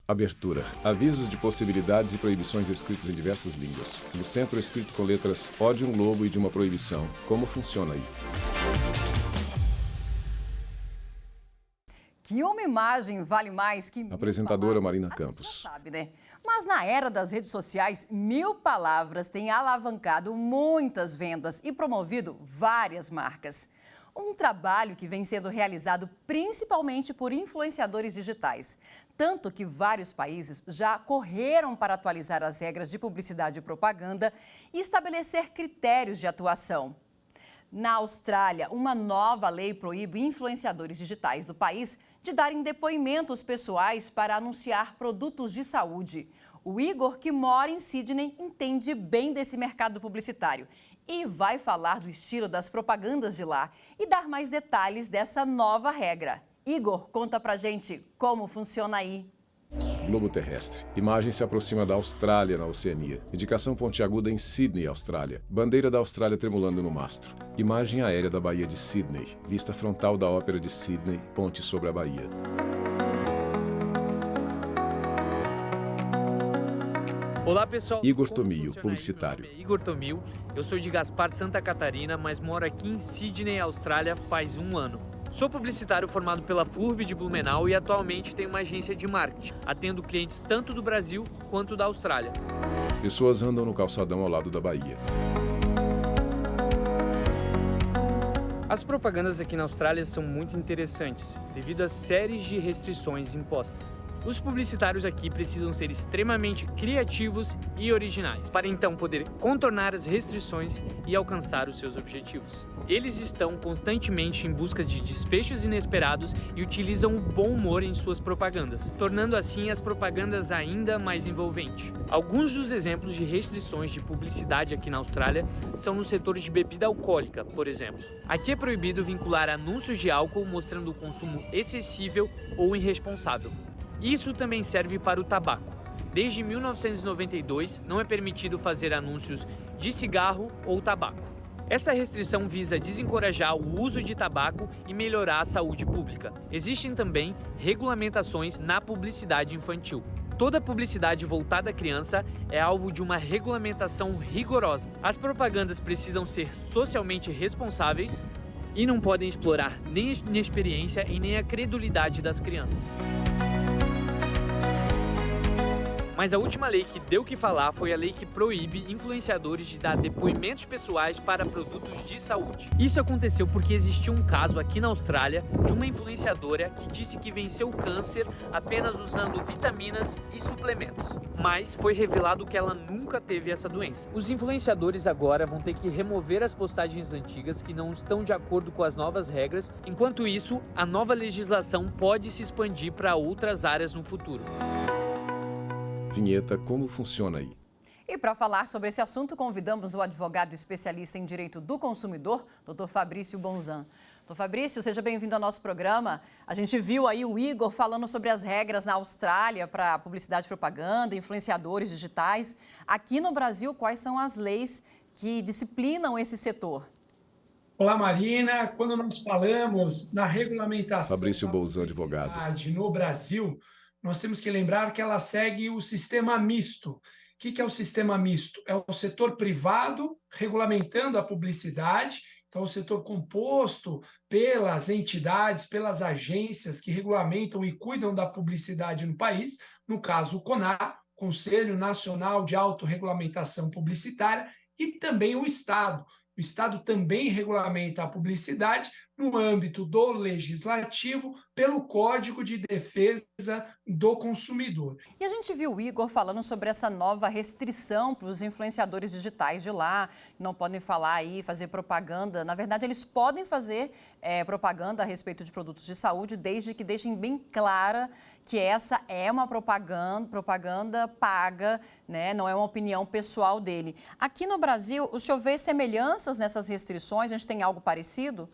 Abertura. Avisos de possibilidades e proibições escritos em diversas línguas. No centro escrito com letras O de um lobo e de uma proibição. Como funciona aí? Que uma imagem vale mais que 1000 Apresentadora palavras. Marina A gente Campos. já sabe, né? Mas na era das redes sociais, 1000 palavras têm alavancado muitas vendas e promovido várias marcas. Um trabalho que vem sendo realizado principalmente por influenciadores digitais. Tanto que vários países já correram para atualizar as regras de publicidade e propaganda e estabelecer critérios de atuação. Na Austrália, uma nova lei proíbe influenciadores digitais do país de darem depoimentos pessoais para anunciar produtos de saúde. O Igor, que mora em Sydney, entende bem desse mercado publicitário e vai falar do estilo das propagandas de lá e dar mais detalhes dessa nova regra. Igor, conta pra gente como funciona aí. Globo terrestre. Imagem se aproxima da Austrália, na Oceania. Indicação pontiaguda em Sydney, Austrália. Bandeira da Austrália tremulando no mastro. Imagem aérea da Baía de Sydney. Vista frontal da Ópera de Sydney, ponte sobre a Baía. Olá pessoal, Igor Tomio, publicitário. Meu nome é Igor Tomio, eu sou de Gaspar, Santa Catarina, mas moro aqui em Sydney, Austrália, faz 1 ano. Sou publicitário formado pela FURB de Blumenau e atualmente tenho uma agência de marketing, atendo clientes tanto do Brasil quanto da Austrália. Pessoas andam no calçadão ao lado da Baía. As propagandas aqui na Austrália são muito interessantes, devido às séries de restrições impostas. Os publicitários aqui precisam ser extremamente criativos e originais, para então poder contornar as restrições e alcançar os seus objetivos. Eles estão constantemente em busca de desfechos inesperados e utilizam o bom humor em suas propagandas, tornando assim as propagandas ainda mais envolventes. Alguns dos exemplos de restrições de publicidade aqui na Austrália são no setor de bebida alcoólica, por exemplo. Aqui é proibido vincular anúncios de álcool mostrando o consumo excessivo ou irresponsável. Isso também serve para o tabaco. Desde 1992, não é permitido fazer anúncios de cigarro ou tabaco. Essa restrição visa desencorajar o uso de tabaco e melhorar a saúde pública. Existem também regulamentações na publicidade infantil. Toda publicidade voltada à criança é alvo de uma regulamentação rigorosa. As propagandas precisam ser socialmente responsáveis e não podem explorar nem a inexperiência e nem a credulidade das crianças. Mas a última lei que deu o que falar foi a lei que proíbe influenciadores de dar depoimentos pessoais para produtos de saúde. Isso aconteceu porque existiu um caso aqui na Austrália de uma influenciadora que disse que venceu o câncer apenas usando vitaminas e suplementos. Mas foi revelado que ela nunca teve essa doença. Os influenciadores agora vão ter que remover as postagens antigas que não estão de acordo com as novas regras. Enquanto isso, a nova legislação pode se expandir para outras áreas no futuro. Vinheta Como funciona aí? E para falar sobre esse assunto, convidamos o advogado especialista em direito do consumidor, Dr. Fabrício Bonzan. Dr. Fabrício, seja bem-vindo ao nosso programa. A gente viu aí o Igor falando sobre as regras na Austrália para publicidade e propaganda, influenciadores digitais. Aqui no Brasil, quais são as leis que disciplinam esse setor? Olá, Marina. Quando nós falamos na regulamentação Fabrício da Bolzan, advogado. publicidade no Brasil, nós temos que lembrar que ela segue o sistema misto. O que é o sistema misto? É o setor privado regulamentando a publicidade, então o setor composto pelas entidades, pelas agências que regulamentam e cuidam da publicidade no país, no caso o CONAR, Conselho Nacional de Autorregulamentação Publicitária, e também o Estado. O Estado também regulamenta a publicidade no âmbito do legislativo pelo Código de Defesa do Consumidor. E a gente viu o Igor falando sobre essa nova restrição para os influenciadores digitais de lá, não podem falar aí, fazer propaganda. Na verdade, eles podem fazer propaganda a respeito de produtos de saúde, desde que deixem bem clara que essa é uma propaganda paga, né? Não é uma opinião pessoal dele. Aqui no Brasil, o senhor vê semelhanças nessas restrições? A gente tem algo parecido?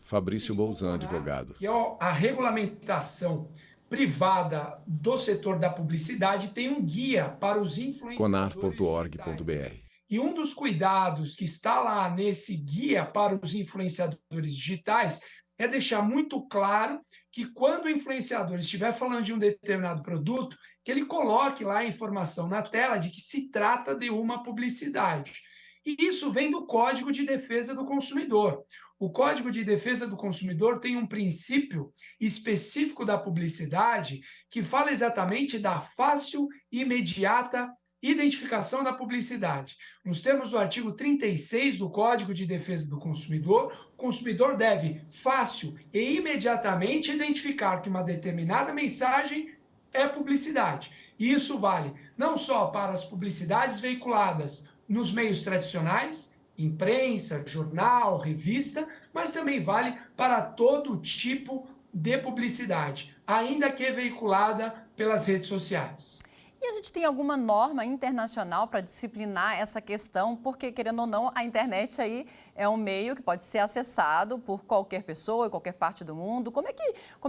Fabrício Bolzan, advogado. Que a regulamentação privada do setor da publicidade tem um guia para os influenciadores conar.org.br. E um dos cuidados que está lá nesse guia para os influenciadores digitais é deixar muito claro que quando o influenciador estiver falando de um determinado produto, que ele coloque lá a informação na tela de que se trata de uma publicidade. E isso vem do Código de Defesa do Consumidor. O Código de Defesa do Consumidor tem um princípio específico da publicidade que fala exatamente da fácil e imediata identificação da publicidade. Nos termos do artigo 36 do Código de Defesa do Consumidor, o consumidor deve fácil e imediatamente identificar que uma determinada mensagem é publicidade. E isso vale não só para as publicidades veiculadas nos meios tradicionais, imprensa, jornal, revista, mas também vale para todo tipo de publicidade, ainda que veiculada pelas redes sociais. E a gente tem alguma norma internacional para disciplinar essa questão? Porque, querendo ou não, a internet aí é um meio que pode ser acessado por qualquer pessoa, em qualquer parte do mundo. Como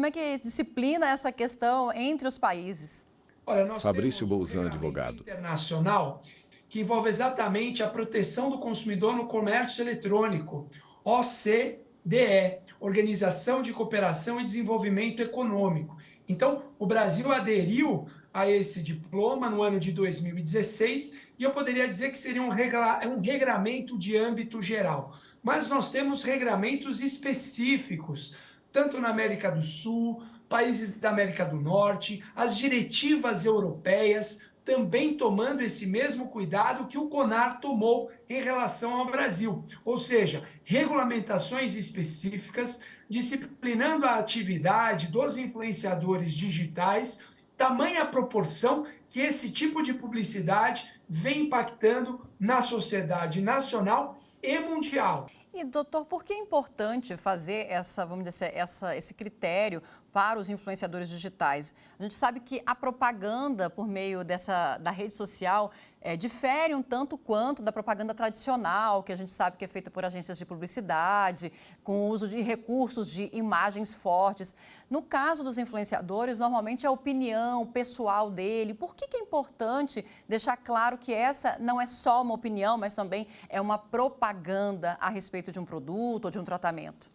é que disciplina essa questão entre os países? Olha, nós Fabrício temos um Bolzan, regulamento advogado. internacional que envolve exatamente a proteção do consumidor no comércio eletrônico, OCDE, Organização de Cooperação e Desenvolvimento Econômico. Então, o Brasil aderiu a esse diploma no ano de 2016 e eu poderia dizer que seria um regramento de âmbito geral. Mas nós temos regramentos específicos, tanto na América do Sul, países da América do Norte, as diretivas europeias, também tomando esse mesmo cuidado que o CONAR tomou em relação ao Brasil. Ou seja, regulamentações específicas, disciplinando a atividade dos influenciadores digitais, tamanha proporção que esse tipo de publicidade vem impactando na sociedade nacional e mundial. E, doutor, por que é importante fazer esse critério para os influenciadores digitais? A gente sabe que a propaganda por meio da rede social difere um tanto quanto da propaganda tradicional, que a gente sabe que é feita por agências de publicidade, com o uso de recursos de imagens fortes. No caso dos influenciadores, normalmente é a opinião pessoal dele. Por que é importante deixar claro que essa não é só uma opinião, mas também é uma propaganda a respeito de um produto ou de um tratamento?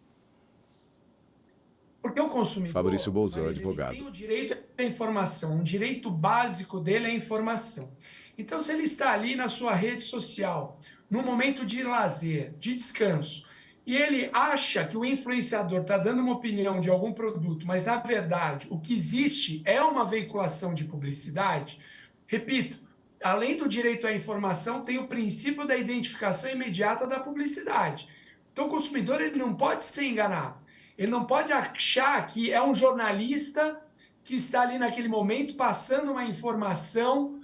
Porque o consumidor, Fabrício Bolzan, ele advogado. tem o direito à informação, um direito básico dele é a informação. Então, se ele está ali na sua rede social, num momento de lazer, de descanso, e ele acha que o influenciador está dando uma opinião de algum produto, mas, na verdade, o que existe é uma veiculação de publicidade, repito, além do direito à informação, tem o princípio da identificação imediata da publicidade. Então, o consumidor ele não pode ser enganado. Ele não pode achar que é um jornalista que está ali naquele momento passando uma informação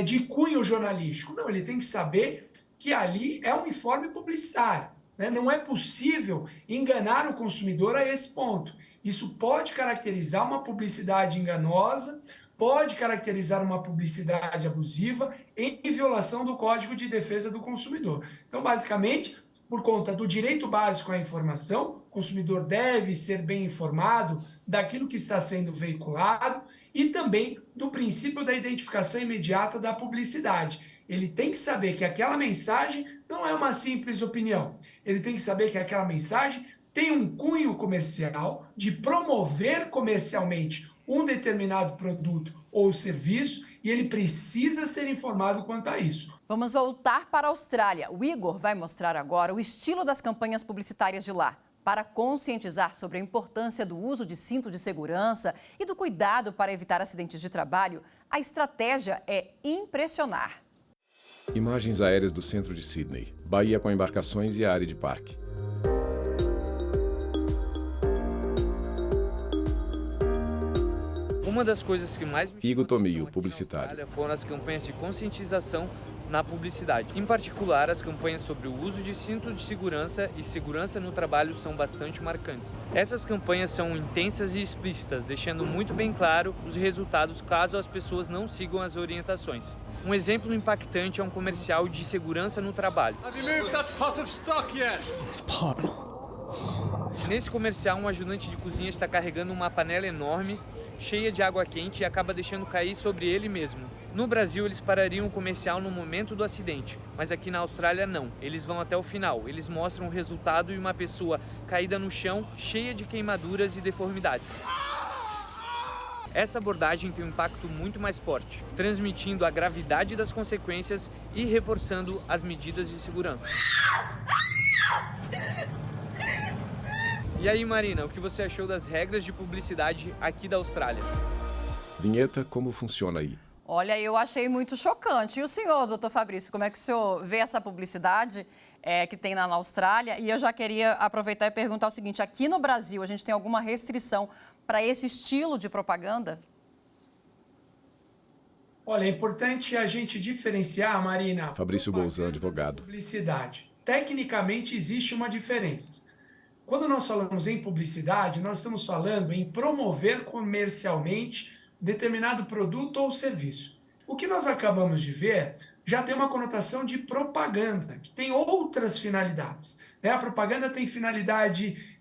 de cunho jornalístico. Não, ele tem que saber que ali é um informe publicitário. Né? Não é possível enganar o consumidor a esse ponto. Isso pode caracterizar uma publicidade enganosa, pode caracterizar uma publicidade abusiva em violação do Código de Defesa do Consumidor. Então, basicamente, por conta do direito básico à informação, o consumidor deve ser bem informado daquilo que está sendo veiculado e também do princípio da identificação imediata da publicidade. Ele tem que saber que aquela mensagem não é uma simples opinião. Ele tem que saber que aquela mensagem tem um cunho comercial de promover comercialmente um determinado produto ou serviço e ele precisa ser informado quanto a isso. Vamos voltar para a Austrália. O Igor vai mostrar agora o estilo das campanhas publicitárias de lá. Para conscientizar sobre a importância do uso de cinto de segurança e do cuidado para evitar acidentes de trabalho, a estratégia é impressionar. Imagens aéreas do centro de Sydney, Bahia com embarcações e a área de parque. Uma das coisas que mais me Igor chamou Tomio, atenção aqui publicitário. na Austrália foram as campanhas de conscientização na publicidade. Em particular, as campanhas sobre o uso de cinto de segurança e segurança no trabalho são bastante marcantes. Essas campanhas são intensas e explícitas, deixando muito bem claro os resultados caso as pessoas não sigam as orientações. Um exemplo impactante é um comercial de segurança no trabalho. Nesse comercial, um ajudante de cozinha está carregando uma panela enorme, cheia de água quente e acaba deixando cair sobre ele mesmo. No Brasil, eles parariam o comercial no momento do acidente, mas aqui na Austrália não. Eles vão até o final. Eles mostram o resultado e uma pessoa caída no chão, cheia de queimaduras e deformidades. essa abordagem tem um impacto muito mais forte, transmitindo a gravidade das consequências e reforçando as medidas de segurança. E aí, Marina, o que você achou das regras de publicidade aqui da Austrália? Vinheta, como funciona aí? Olha, eu achei muito chocante. E o senhor, doutor Fabrício, como é que o senhor vê essa publicidade que tem lá na Austrália? E eu já queria aproveitar e perguntar o seguinte, aqui no Brasil, a gente tem alguma restrição para esse estilo de propaganda? Olha, é importante a gente diferenciar, Marina. Fabrício Bolzan, advogado. Publicidade. Tecnicamente existe uma diferença. Quando nós falamos em publicidade, nós estamos falando em promover comercialmente determinado produto ou serviço. O que nós acabamos de ver já tem uma conotação de propaganda, que tem outras finalidades. A propaganda tem finalidade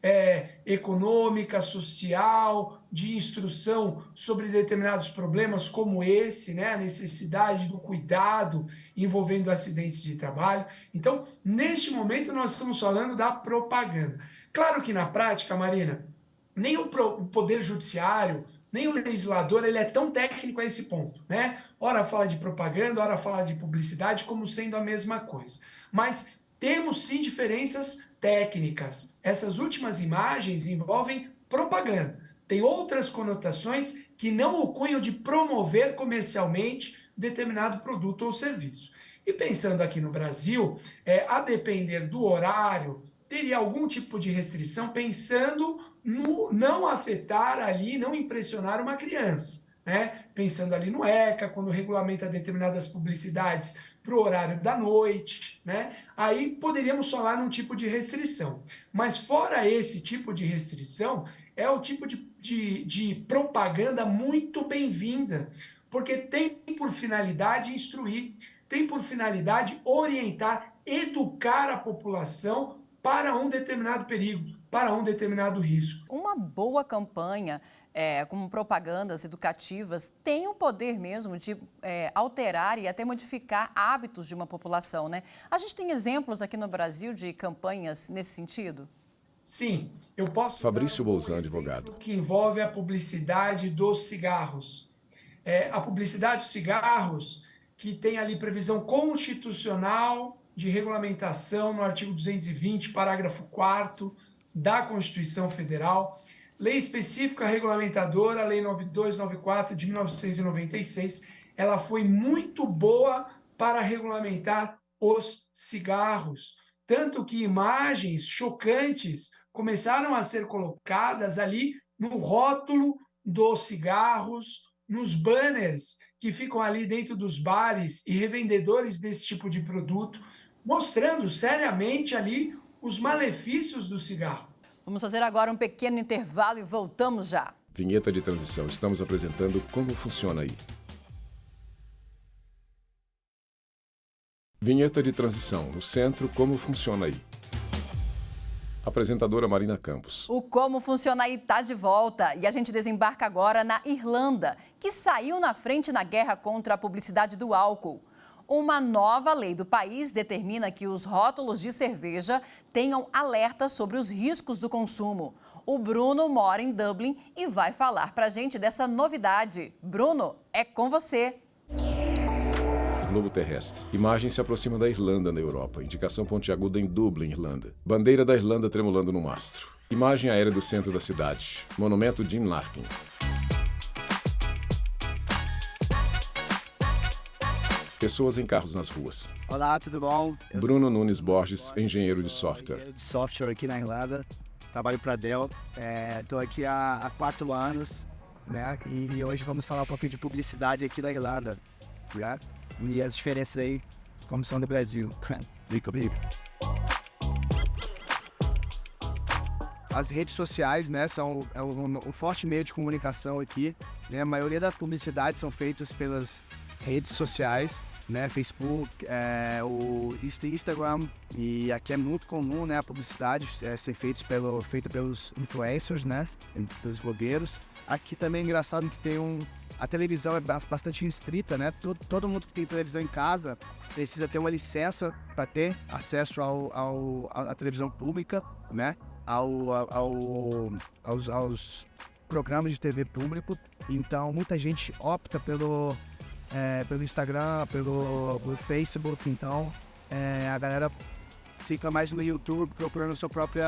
econômica, social, de instrução sobre determinados problemas como esse, a necessidade do cuidado envolvendo acidentes de trabalho. Então, neste momento, nós estamos falando da propaganda. Claro que na prática, Marina, nem o Poder Judiciário, nem o legislador, ele é tão técnico a esse ponto, Ora fala de propaganda, ora fala de publicidade, como sendo a mesma coisa. Mas temos sim diferenças técnicas. Essas últimas imagens envolvem propaganda. Tem outras conotações que não o cunham de promover comercialmente determinado produto ou serviço. E pensando aqui no Brasil, a depender do horário, teria algum tipo de restrição pensando no não afetar ali, não impressionar uma criança, Pensando ali no ECA, quando regulamenta determinadas publicidades para o horário da noite, Aí poderíamos falar num tipo de restrição. Mas fora esse tipo de restrição, é o tipo de propaganda muito bem-vinda, porque tem por finalidade instruir, tem por finalidade orientar, educar a população para um determinado perigo, para um determinado risco. Uma boa campanha, como propagandas educativas, tem o poder mesmo de alterar e até modificar hábitos de uma população, A gente tem exemplos aqui no Brasil de campanhas nesse sentido? Sim, eu posso. Fabrício Bolzan, advogado. Que envolve a publicidade dos cigarros. A publicidade dos cigarros, que tem ali previsão constitucional de regulamentação no artigo 220, parágrafo 4º da Constituição Federal, lei específica regulamentadora, lei 9294 de 1996, ela foi muito boa para regulamentar os cigarros. Tanto que imagens chocantes começaram a ser colocadas ali no rótulo dos cigarros, nos banners que ficam ali dentro dos bares e revendedores desse tipo de produto, mostrando seriamente ali os malefícios do cigarro. Vamos fazer agora um pequeno intervalo e voltamos já. Vinheta de transição. Estamos apresentando como funciona aí. Vinheta de transição. No centro, como funciona aí. Apresentadora Marina Campos. O Como Funciona Aí está de volta e a gente desembarca agora na Irlanda, que saiu na frente na guerra contra a publicidade do álcool. Uma nova lei do país determina que os rótulos de cerveja tenham alerta sobre os riscos do consumo. O Bruno mora em Dublin e vai falar pra gente dessa novidade. Bruno, é com você. Globo terrestre. Imagem se aproxima da Irlanda, na Europa. Indicação pontiaguda em Dublin, Irlanda. Bandeira da Irlanda tremulando no mastro. Imagem aérea do centro da cidade. Monumento Jim Larkin. Pessoas em carros nas ruas. Olá, tudo bom? Bruno Nunes Borges, engenheiro de software. Engenheiro de software aqui na Irlanda. Trabalho para a Dell. Estou aqui há 4 anos, E hoje vamos falar um pouquinho de publicidade aqui da Irlanda, E as diferenças aí, como são do Brasil. Vem comigo. As redes sociais, são um forte meio de comunicação aqui. A maioria das publicidades são feitas pelas redes sociais, Facebook, o Instagram, e aqui é muito comum, a publicidade ser feita pelos influencers, pelos blogueiros. Aqui também é engraçado que a televisão é bastante restrita, Todo mundo que tem televisão em casa precisa ter uma licença para ter acesso à televisão pública, aos programas de TV público. Então, muita gente opta pelo Instagram, pelo Facebook. Então, a galera fica mais no YouTube procurando seu próprio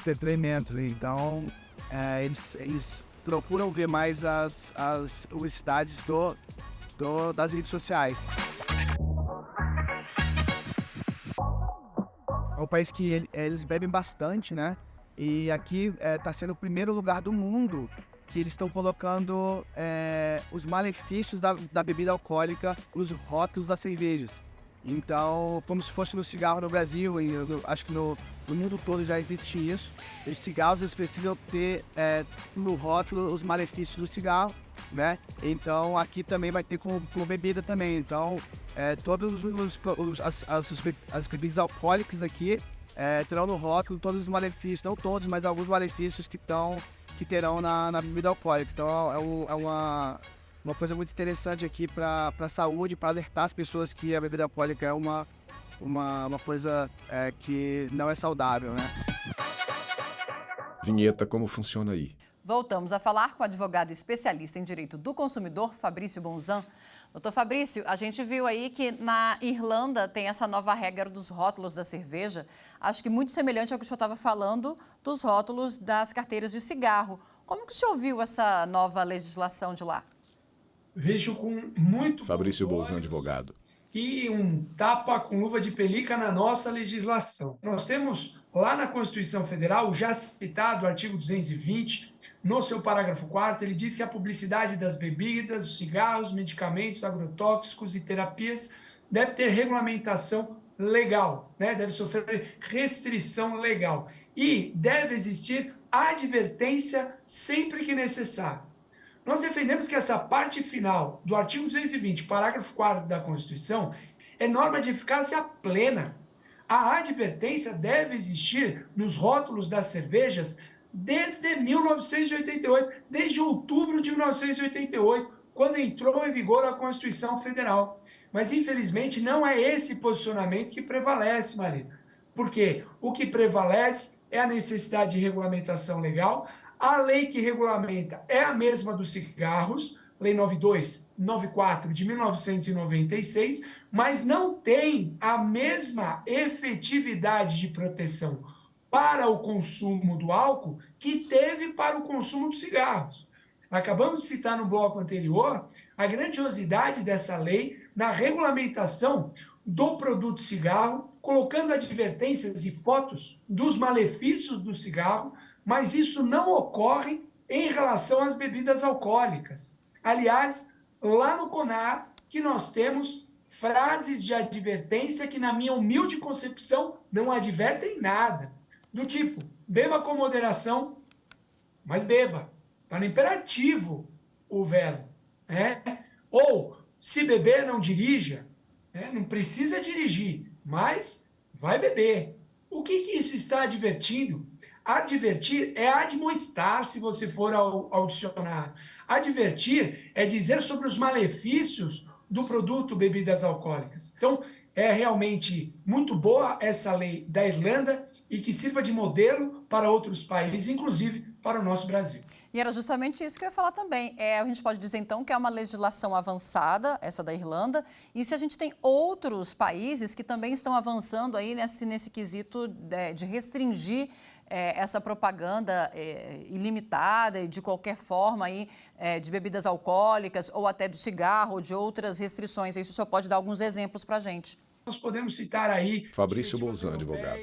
entretenimento. Então, eles procuram ver mais as publicidades das redes sociais. É um país que eles bebem bastante, né? E aqui está sendo o primeiro lugar do mundo que eles estão colocando os malefícios da bebida alcoólica nos rótulos das cervejas. Então, como se fosse no cigarro no Brasil, e eu acho que no mundo todo já existe isso. Os cigarros, eles precisam ter no rótulo os malefícios do cigarro, né? Então, aqui também vai ter com bebida também. Então, todas as bebidas alcoólicas aqui terão no rótulo todos os malefícios, não todos, mas alguns malefícios que terão na bebida alcoólica. Então, é uma coisa muito interessante aqui para a saúde, para alertar as pessoas que a bebida alcoólica é uma coisa que não é saudável, né? Vinheta, como funciona aí? Voltamos a falar com o advogado especialista em direito do consumidor, Fabrício Bonzan. Doutor Fabrício, a gente viu aí que na Irlanda tem essa nova regra dos rótulos da cerveja. Acho que muito semelhante ao que o senhor estava falando dos rótulos das carteiras de cigarro. Como que o senhor viu essa nova legislação de lá? Vejo com muito Fabrício Bonzan, advogado. E um tapa com luva de pelica na nossa legislação. Nós temos lá na Constituição Federal, já citado o artigo 220, no seu parágrafo 4º, ele diz que a publicidade das bebidas, dos cigarros, medicamentos, agrotóxicos e terapias deve ter regulamentação legal, né? Deve sofrer restrição legal e deve existir advertência sempre que necessário. Nós defendemos que essa parte final do artigo 220, parágrafo 4º da Constituição, é norma de eficácia plena. A advertência deve existir nos rótulos das cervejas desde 1988, desde outubro de 1988, quando entrou em vigor a Constituição Federal. Mas, infelizmente, não é esse posicionamento que prevalece, Marina. Porque o que prevalece é a necessidade de regulamentação legal. A lei que regulamenta é a mesma dos cigarros, Lei 9294 de 1996, mas não tem a mesma efetividade de proteção para o consumo do álcool que teve para o consumo dos cigarros. Acabamos de citar no bloco anterior a grandiosidade dessa lei na regulamentação do produto cigarro, colocando advertências e fotos dos malefícios do cigarro, mas isso não ocorre em relação às bebidas alcoólicas. Aliás, lá no CONAR, que nós temos frases de advertência que, na minha humilde concepção, não advertem nada. Do tipo, beba com moderação, mas beba. Está no imperativo o verbo. Ou, se beber, não dirija. Não precisa dirigir, mas vai beber. O que isso está advertindo? Advertir é admoestar, se você for ao dicionário. Advertir é dizer sobre os malefícios do produto bebidas alcoólicas. Então, é realmente muito boa essa lei da Irlanda e que sirva de modelo para outros países, inclusive para o nosso Brasil. E era justamente isso que eu ia falar também. A gente pode dizer, então, que é uma legislação avançada, essa da Irlanda, e se a gente tem outros países que também estão avançando aí nesse quesito de restringir essa propaganda ilimitada e de qualquer forma aí, de bebidas alcoólicas ou até do cigarro ou de outras restrições. Isso só pode dar alguns exemplos para a gente. Nós podemos citar aí Fabrício Bonzan, advogado.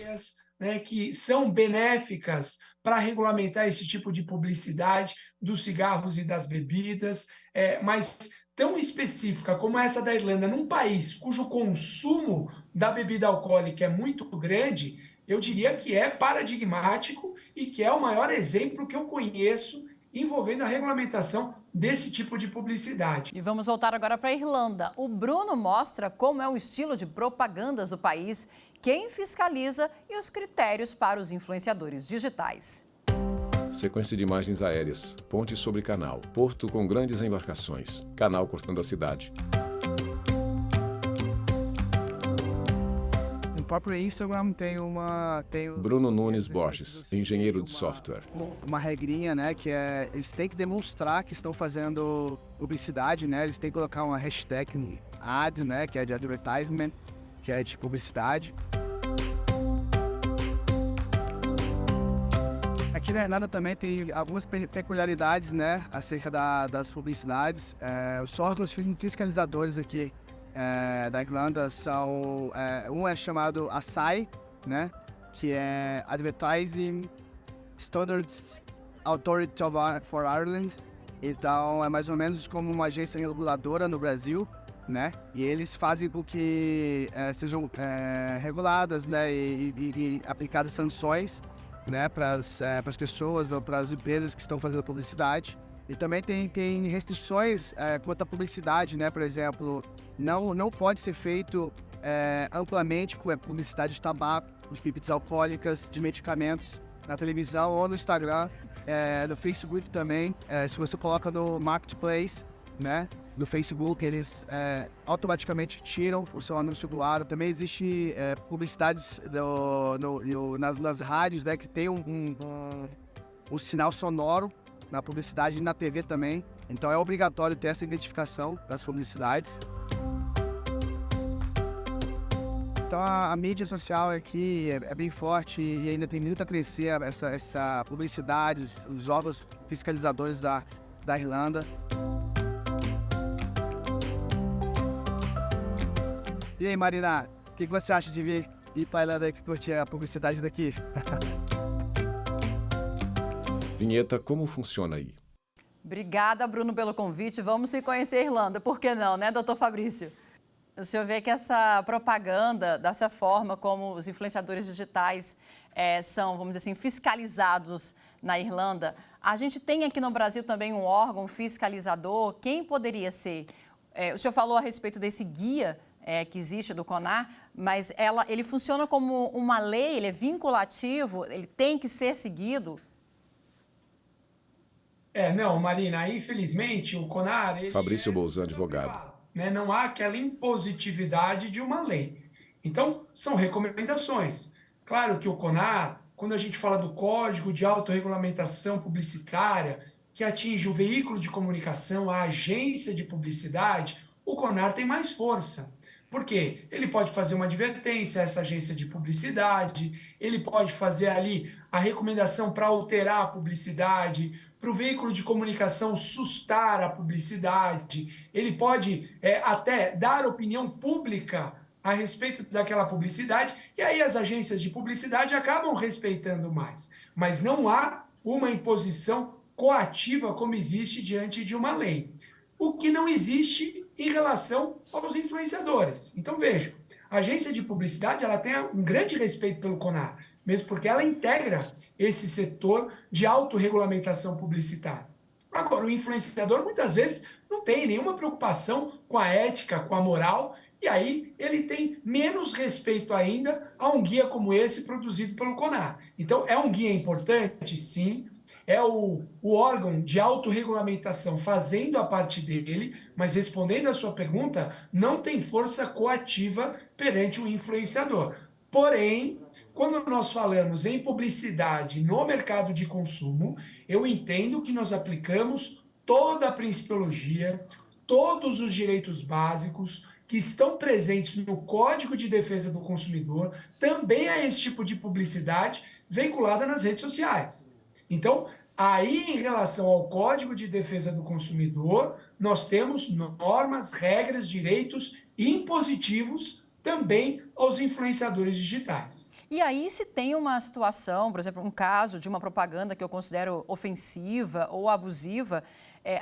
Que são benéficas para regulamentar esse tipo de publicidade dos cigarros e das bebidas, mas tão específica como essa da Irlanda, num país cujo consumo da bebida alcoólica é muito grande, eu diria que é paradigmático e que é o maior exemplo que eu conheço envolvendo a regulamentação desse tipo de publicidade. E vamos voltar agora para a Irlanda. O Bruno mostra como é o estilo de propagandas do país, quem fiscaliza e os critérios para os influenciadores digitais. Sequência de imagens aéreas, ponte sobre canal, porto com grandes embarcações, canal cortando a cidade. próprio Instagram tem Bruno Nunes Borges, engenheiro de software. uma regrinha, né, que é eles têm que demonstrar que estão fazendo publicidade, né? Eles têm que colocar uma hashtag ad, né, que é de advertisement, que é de publicidade. Aqui na Irlanda também tem algumas peculiaridades, né, acerca das publicidades. Os órgãos fiscalizadores aqui da Irlanda são... um é chamado ASAI, né, que é Advertising Standards Authority for Ireland. Então, é mais ou menos como uma agência reguladora no Brasil, né, e eles fazem com que sejam reguladas, né, e aplicadas sanções, né, para as pessoas ou para as empresas que estão fazendo publicidade. E também tem restrições quanto à publicidade, né? Por exemplo, não pode ser feito amplamente com publicidade de tabaco, de bebidas alcoólicas, de medicamentos na televisão ou no Instagram, no Facebook também. Se você coloca no Marketplace, né, no Facebook, eles automaticamente tiram o seu anúncio do ar. Também existe publicidades nas rádios, né, que tem um sinal sonoro na publicidade e na TV também. Então é obrigatório ter essa identificação das publicidades. Então a mídia social aqui é bem forte e ainda tem muito a crescer essa publicidade, os órgãos fiscalizadores da Irlanda. E aí, Marina, o que você acha de vir para a Irlanda e curtir a publicidade daqui? Vinheta, como funciona aí? Obrigada, Bruno, pelo convite. Vamos se conhecer a Irlanda. Por que não, né, doutor Fabrício? O senhor vê que essa propaganda, dessa forma como os influenciadores digitais são, vamos dizer assim, fiscalizados na Irlanda. A gente tem aqui no Brasil também um órgão fiscalizador. Quem poderia ser? O senhor falou a respeito desse guia que existe do CONAR, mas ele funciona como uma lei, ele é vinculativo, ele tem que ser seguido? Não, Marina, infelizmente o CONAR... Fabrício Bolzan, advogado. Né, não há aquela impositividade de uma lei. Então, são recomendações. Claro que o CONAR, quando a gente fala do Código de Autorregulamentação Publicitária, que atinge o veículo de comunicação, a agência de publicidade, o CONAR tem mais força. Por quê? Ele pode fazer uma advertência a essa agência de publicidade, ele pode fazer ali a recomendação para alterar a publicidade, para o veículo de comunicação sustar a publicidade, ele pode até dar opinião pública a respeito daquela publicidade, e aí as agências de publicidade acabam respeitando mais. Mas não há uma imposição coativa como existe diante de uma lei. O que não existe em relação aos influenciadores. Então, veja, a agência de publicidade ela tem um grande respeito pelo CONAR, mesmo porque ela integra esse setor de autorregulamentação publicitária. Agora, o influenciador muitas vezes não tem nenhuma preocupação com a ética, com a moral, e aí ele tem menos respeito ainda a um guia como esse produzido pelo CONAR. Então, é um guia importante, sim, é o órgão de autorregulamentação fazendo a parte dele, mas respondendo a sua pergunta, não tem força coativa perante o influenciador. Porém, quando nós falamos em publicidade no mercado de consumo, eu entendo que nós aplicamos toda a principiologia, todos os direitos básicos que estão presentes no Código de Defesa do Consumidor, também a esse tipo de publicidade vinculada nas redes sociais. Então, aí em relação ao Código de Defesa do Consumidor, nós temos normas, regras, direitos impositivos também aos influenciadores digitais. E aí, se tem uma situação, por exemplo, um caso de uma propaganda que eu considero ofensiva ou abusiva,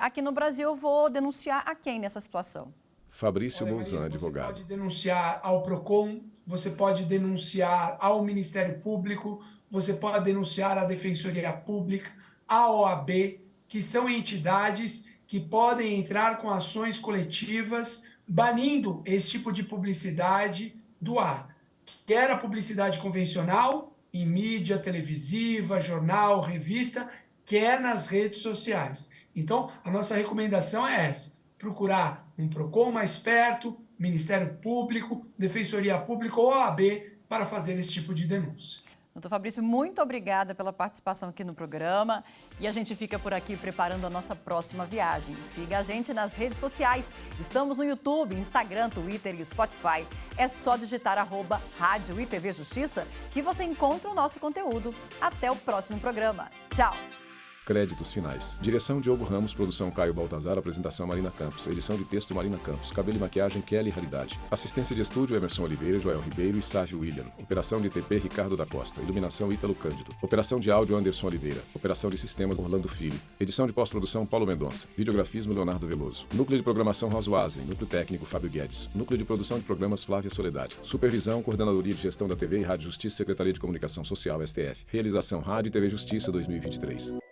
aqui no Brasil eu vou denunciar a quem nessa situação? Fabrício Bolzan, advogado. Você pode denunciar ao PROCON, você pode denunciar ao Ministério Público, você pode denunciar à Defensoria Pública, à OAB, que são entidades que podem entrar com ações coletivas banindo esse tipo de publicidade do ar. Quer a publicidade convencional, em mídia televisiva, jornal, revista, quer nas redes sociais. Então, a nossa recomendação é essa: procurar um PROCON mais perto, Ministério Público, Defensoria Pública ou OAB, para fazer esse tipo de denúncia. Doutor Fabrício, muito obrigada pela participação aqui no programa. E a gente fica por aqui preparando a nossa próxima viagem. Siga a gente nas redes sociais. Estamos no YouTube, Instagram, Twitter e Spotify. É só digitar @Rádio e TV Justiça que você encontra o nosso conteúdo. Até o próximo programa. Tchau! Créditos finais. Direção Diogo Ramos, produção Caio Baltazar, apresentação Marina Campos, edição de texto Marina Campos, cabelo e maquiagem Kelly Raridade. Assistência de estúdio Emerson Oliveira, Joel Ribeiro e Sávio William. Operação de TP Ricardo da Costa. Iluminação Ítalo Cândido. Operação de áudio Anderson Oliveira. Operação de sistemas Orlando Filho. Edição de pós-produção Paulo Mendonça. Videografismo Leonardo Veloso. Núcleo de programação Rosuazen. Núcleo técnico Fábio Guedes. Núcleo de produção de programas Flávia Soledade. Supervisão Coordenadoria de Gestão da TV e Rádio Justiça, Secretaria de Comunicação Social, STF. Realização Rádio e TV Justiça 2023.